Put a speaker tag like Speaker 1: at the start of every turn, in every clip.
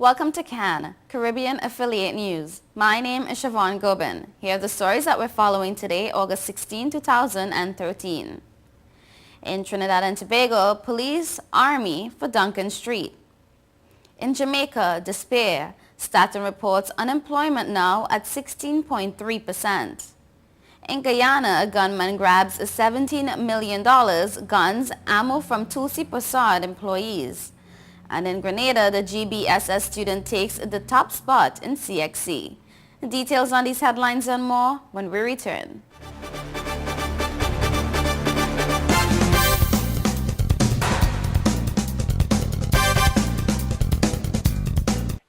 Speaker 1: Welcome to CAN, Caribbean Affiliate News. My name is Siobhan Gobin. Here are the stories that we're following today, August 16, 2013. In Trinidad and Tobago, police, army for Duncan Street. In Jamaica, despair. Staten reports unemployment now at 16.3%. In Guyana, a gunman grabs $17 million, guns, ammo from Tulsi Prasad employees. And in Grenada, the GBSS student takes the top spot in CXC. Details on these headlines and more when we return.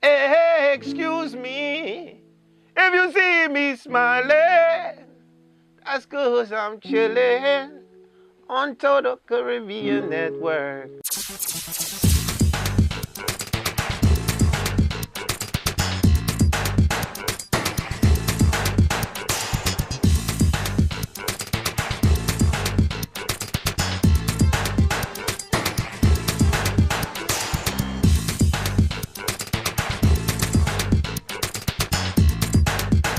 Speaker 2: Hey, excuse me, if you see me smiling, that's 'cause I'm chilling on Total Caribbean Network.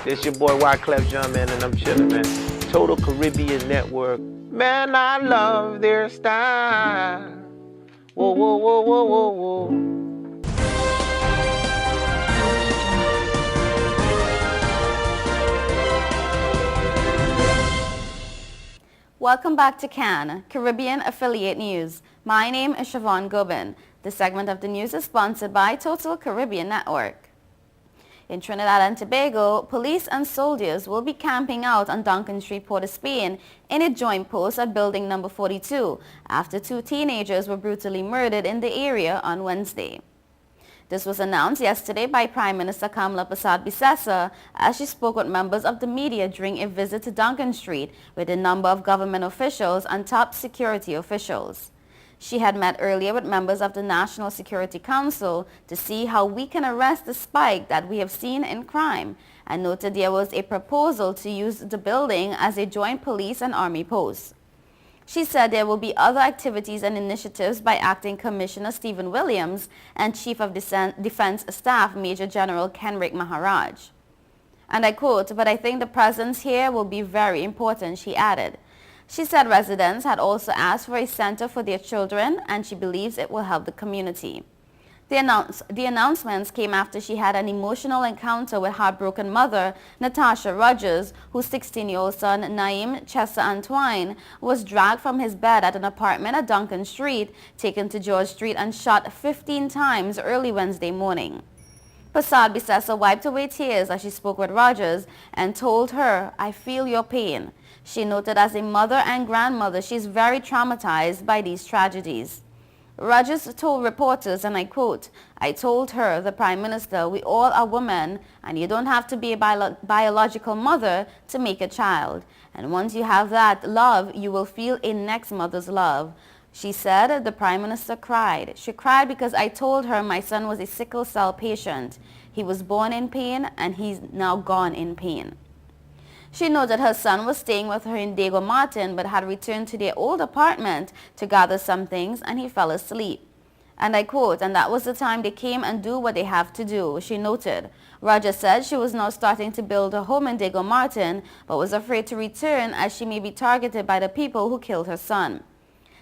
Speaker 2: It's your boy Wyclef John, man, and I'm chillin', man. Total Caribbean Network. Man, I love their style. Whoa, whoa, whoa, whoa, whoa, whoa.
Speaker 1: Welcome back to CAN, Caribbean Affiliate News. My name is Siobhan Gobin. This segment of the news is sponsored by Total Caribbean Network. In Trinidad and Tobago, police and soldiers will be camping out on Duncan Street, Port-of-Spain in a joint post at building number 42 after two teenagers were brutally murdered in the area on Wednesday. This was announced yesterday by Prime Minister Kamla Persad-Bissessar as she spoke with members of the media during a visit to Duncan Street with a number of government officials and top security officials. She had met earlier with members of the National Security Council to see how we can arrest the spike that we have seen in crime, and noted there was a proposal to use the building as a joint police and army post. She said there will be other activities and initiatives by Acting Commissioner Stephen Williams and Chief of Defense Staff Major General Kenrick Maharaj. And I quote, "But I think the presence here will be very important," she added. She said residents had also asked for a center for their children, and she believes it will help the community. The announcements came after she had an emotional encounter with heartbroken mother Natasha Rogers, whose 16-year-old son Naim Chester Antoine was dragged from his bed at an apartment at Duncan Street, taken to George Street and shot 15 times early Wednesday morning. Persad-Bissessar wiped away tears as she spoke with Rogers and told her, "I feel your pain." She noted as a mother and grandmother she is very traumatized by these tragedies. Rogers told reporters, and I quote, "I told her, the Prime Minister, we all are women and you don't have to be a biological mother to make a child. And once you have that love, you will feel a next mother's love." She said the Prime Minister cried. She cried because I told her my son was a sickle cell patient. He was born in pain and he's now gone in pain. She noted her son was staying with her in Diego Martin but had returned to their old apartment to gather some things and he fell asleep. And I quote, "And that was the time they came and do what they have to do," she noted. Rogers said she was now starting to build a home in Diego Martin but was afraid to return as she may be targeted by the people who killed her son.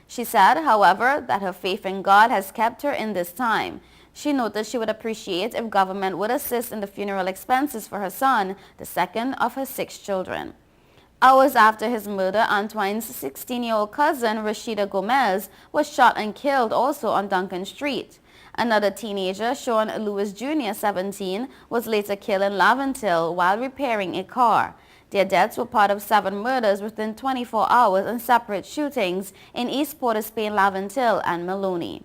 Speaker 1: She said, however, that her faith in God has kept her in this time. She noted she would appreciate if government would assist in the funeral expenses for her son, the second of her 6 children. Hours after his murder, Antoine's 16-year-old cousin, Rashida Gomez, was shot and killed also on Duncan Street. Another teenager, Sean Lewis Jr., 17, was later killed in Laventille while repairing a car. Their deaths were part of 7 murders within 24 hours and separate shootings in East Port-of-Spain, Laventille, and Maloney.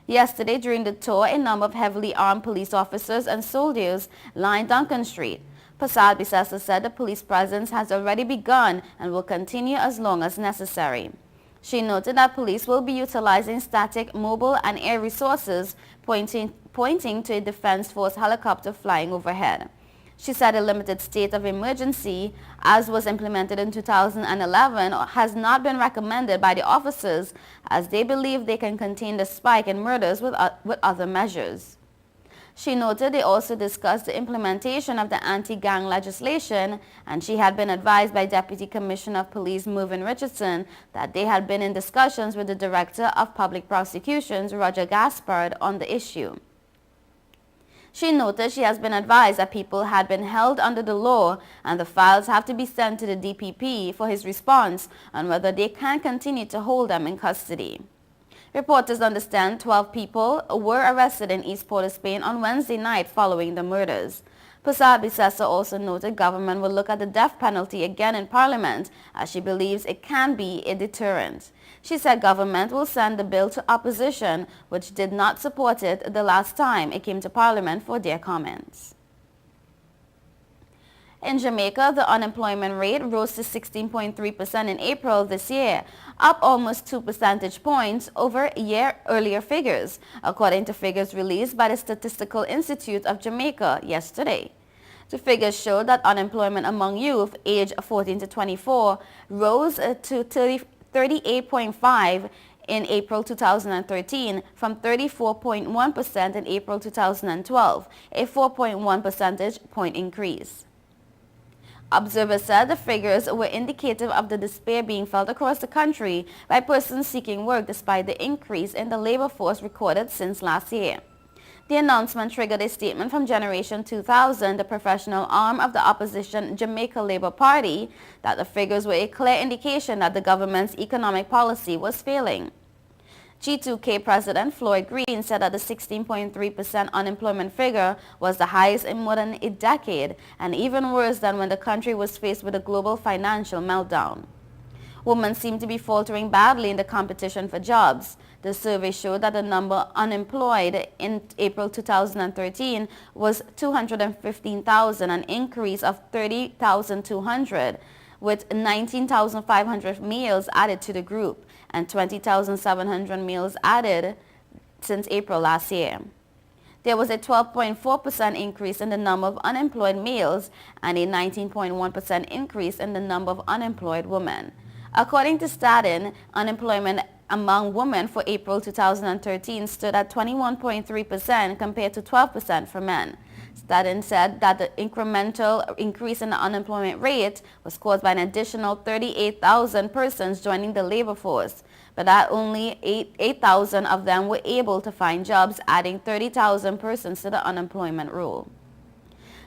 Speaker 1: Yesterday, during the tour, a number of heavily armed police officers and soldiers lined Duncan Street. Persad-Bissessar said the police presence has already begun and will continue as long as necessary. She noted that police will be utilizing static, mobile, and air resources, pointing to a Defense Force helicopter flying overhead. She said a limited state of emergency, as was implemented in 2011, has not been recommended by the officers as they believe they can contain the spike in murders with other measures. She noted they also discussed the implementation of the anti-gang legislation, and she had been advised by Deputy Commissioner of Police Mervyn Richardson that they had been in discussions with the Director of Public Prosecutions, Roger Gaspard, on the issue. She noted she has been advised that people had been held under the law and the files have to be sent to the DPP for his response on whether they can continue to hold them in custody. Reporters understand 12 people were arrested in East Port-of-Spain on Wednesday night following the murders. Prasad Bissessar also noted government will look at the death penalty again in Parliament as she believes it can be a deterrent. She said government will send the bill to opposition, which did not support it the last time it came to Parliament for their comments. In Jamaica, the unemployment rate rose to 16.3% in April this year, up almost 2 percentage points over earlier figures, according to figures released by the Statistical Institute of Jamaica yesterday. The figures show that unemployment among youth aged 14 to 24 rose to 38.5% in April 2013 from 34.1% in April 2012, a 4.1 percentage point increase. Observers said the figures were indicative of the despair being felt across the country by persons seeking work despite the increase in the labor force recorded since last year. The announcement triggered a statement from Generation 2000, the professional arm of the opposition Jamaica Labour Party, that the figures were a clear indication that the government's economic policy was failing. G2K President Floyd Green said that the 16.3% unemployment figure was the highest in more than a decade and even worse than when the country was faced with a global financial meltdown. Women seem to be faltering badly in the competition for jobs. The survey showed that the number unemployed in April 2013 was 215,000, an increase of 30,200, with 19,500 males added to the group and 20,700 males added since April last year. There was a 12.4% increase in the number of unemployed males and a 19.1% increase in the number of unemployed women. According to Statin, unemployment among women for April 2013 stood at 21.3% compared to 12% for men. Statin said that the incremental increase in the unemployment rate was caused by an additional 38,000 persons joining the labor force, but that only 8,000 of them were able to find jobs, adding 30,000 persons to the unemployment roll.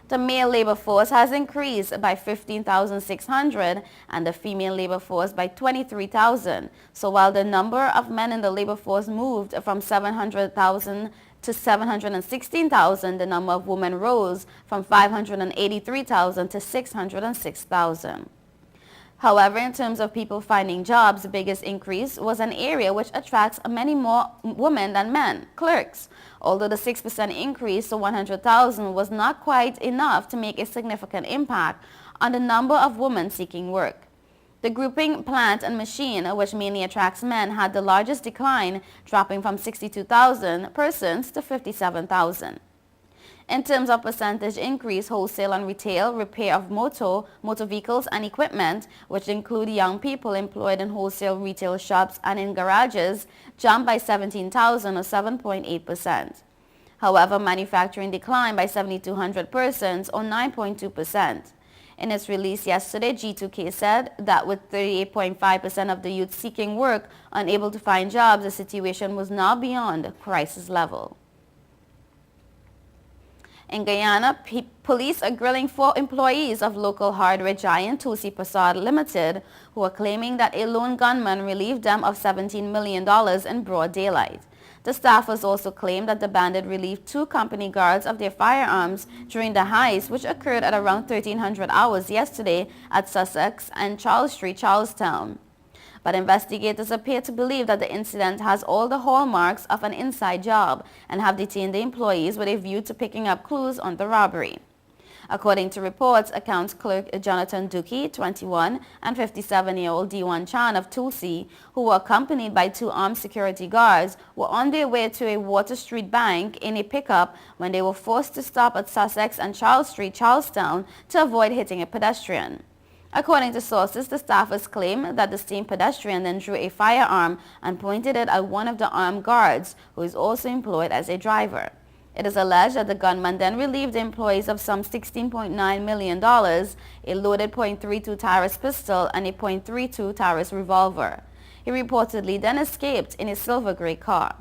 Speaker 1: The male labor force has increased by 15,600 and the female labor force by 23,000. So while the number of men in the labor force moved from 700,000 to 716,000, the number of women rose from 583,000 to 606,000. However, in terms of people finding jobs, the biggest increase was an area which attracts many more women than men, clerks. Although the 6% increase to 100,000 was not quite enough to make a significant impact on the number of women seeking work. The grouping plant and machine, which mainly attracts men, had the largest decline, dropping from 62,000 persons to 57,000. In terms of percentage increase, wholesale and retail, repair of motor vehicles and equipment, which include young people employed in wholesale retail shops and in garages, jumped by 17,000 or 7.8%. However, manufacturing declined by 7,200 persons or 9.2%. In its release yesterday, G2K said that with 38.5% of the youth seeking work unable to find jobs, the situation was now beyond crisis level. In Guyana, police are grilling 4 employees of local hardware giant Tulsi Prasad Limited, who are claiming that a lone gunman relieved them of $17 million in broad daylight. The staffers also claimed that the bandit relieved 2 company guards of their firearms during the heist, which occurred at around 1300 hours yesterday at Sussex and Charles Street, Charlestown. But investigators appear to believe that the incident has all the hallmarks of an inside job and have detained the employees with a view to picking up clues on the robbery. According to reports, accounts clerk Jonathan Dookie, 21, and 57-year-old Diwan Chan of Tulsi, who were accompanied by 2 armed security guards, were on their way to a Water Street bank in a pickup when they were forced to stop at Sussex and Charles Street, Charlestown, to avoid hitting a pedestrian. According to sources, the staffers claim that the same pedestrian then drew a firearm and pointed it at one of the armed guards, who is also employed as a driver. It is alleged that the gunman then relieved the employees of some $16.9 million, a loaded .32 Taurus pistol, and a .32 Taurus revolver. He reportedly then escaped in a silver gray car.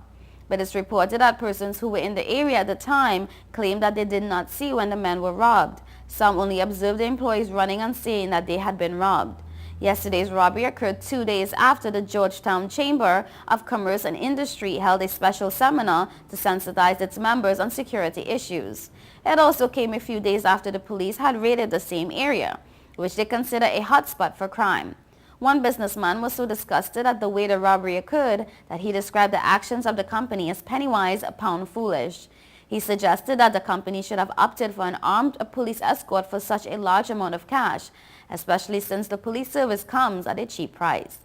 Speaker 1: But it's reported that persons who were in the area at the time claimed that they did not see when the men were robbed. Some only observed the employees running and saying that they had been robbed. Yesterday's robbery occurred 2 days after the Georgetown Chamber of Commerce and Industry held a special seminar to sensitize its members on security issues. It also came a few days after the police had raided the same area, which they consider a hotspot for crime. One businessman was so disgusted at the way the robbery occurred that he described the actions of the company as penny-wise, pound-foolish. He suggested that the company should have opted for an armed police escort for such a large amount of cash, especially since the police service comes at a cheap price.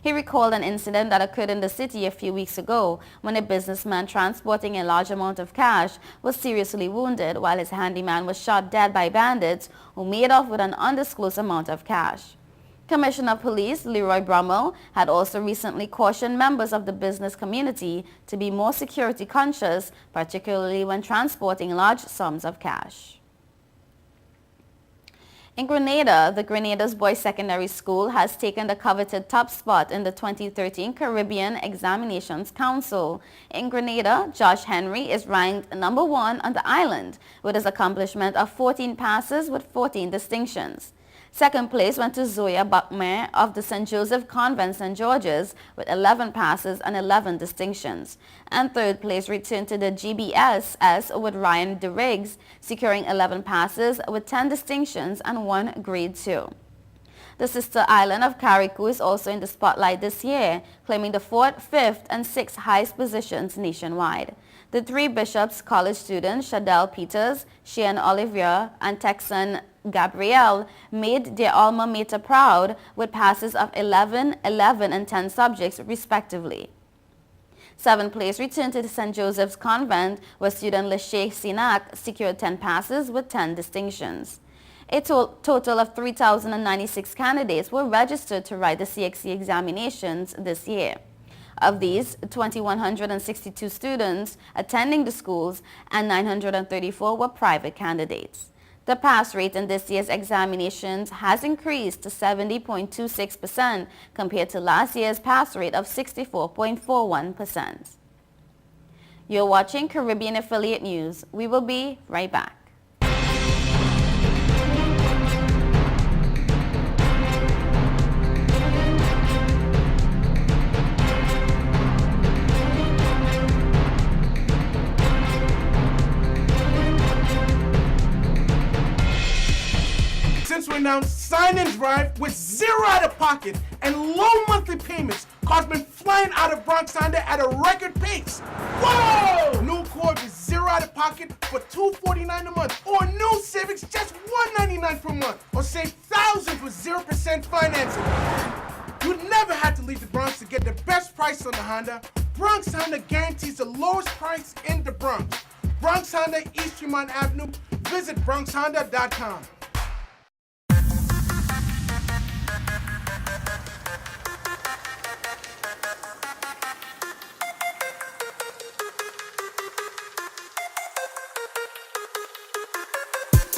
Speaker 1: He recalled an incident that occurred in the city a few weeks ago when a businessman transporting a large amount of cash was seriously wounded while his handyman was shot dead by bandits who made off with an undisclosed amount of cash. Commissioner of Police Leroy Brummel had also recently cautioned members of the business community to be more security conscious, particularly when transporting large sums of cash. In Grenada, the Grenada's Boys Secondary School has taken the coveted top spot in the 2013 Caribbean Examinations Council. In Grenada, Josh Henry is ranked number 1 on the island with his accomplishment of 14 passes with 14 distinctions. Second place went to Zoya Buckmer of the St. Joseph Convent St. George's with 11 passes and 11 distinctions. And third place returned to the GBSS with Ryan DeRiggs, securing 11 passes with 10 distinctions and 1 grade 2. The sister island of Carriacou is also in the spotlight this year, claiming the 4th, 5th, and 6th highest positions nationwide. The 3 Bishops College students, Shadell Peters, Shane Olivier, and Texan Gabrielle, made their alma mater proud with passes of 11, 11, and 10 subjects respectively. 7th place returned to the St. Joseph's Convent, where student Lachey Sinak secured 10 passes with 10 distinctions. A total of 3,096 candidates were registered to write the CXC examinations this year. Of these, 2,162 students attending the schools and 934 were private candidates. The pass rate in this year's examinations has increased to 70.26% compared to last year's pass rate of 64.41%. You're watching Caribbean Affiliate News. We will be right back.
Speaker 3: Since we announced Sign and Drive with 0 out of pocket and low monthly payments, cars been flying out of Bronx Honda at a record pace. Whoa! New Accord is 0 out of pocket for $249 a month, or new Civics just $199 per month, or save thousands with 0% financing. You never had to leave the Bronx to get the best price on the Honda. Bronx Honda guarantees the lowest price in the Bronx. Bronx Honda, East Tremont Avenue. Visit BronxHonda.com.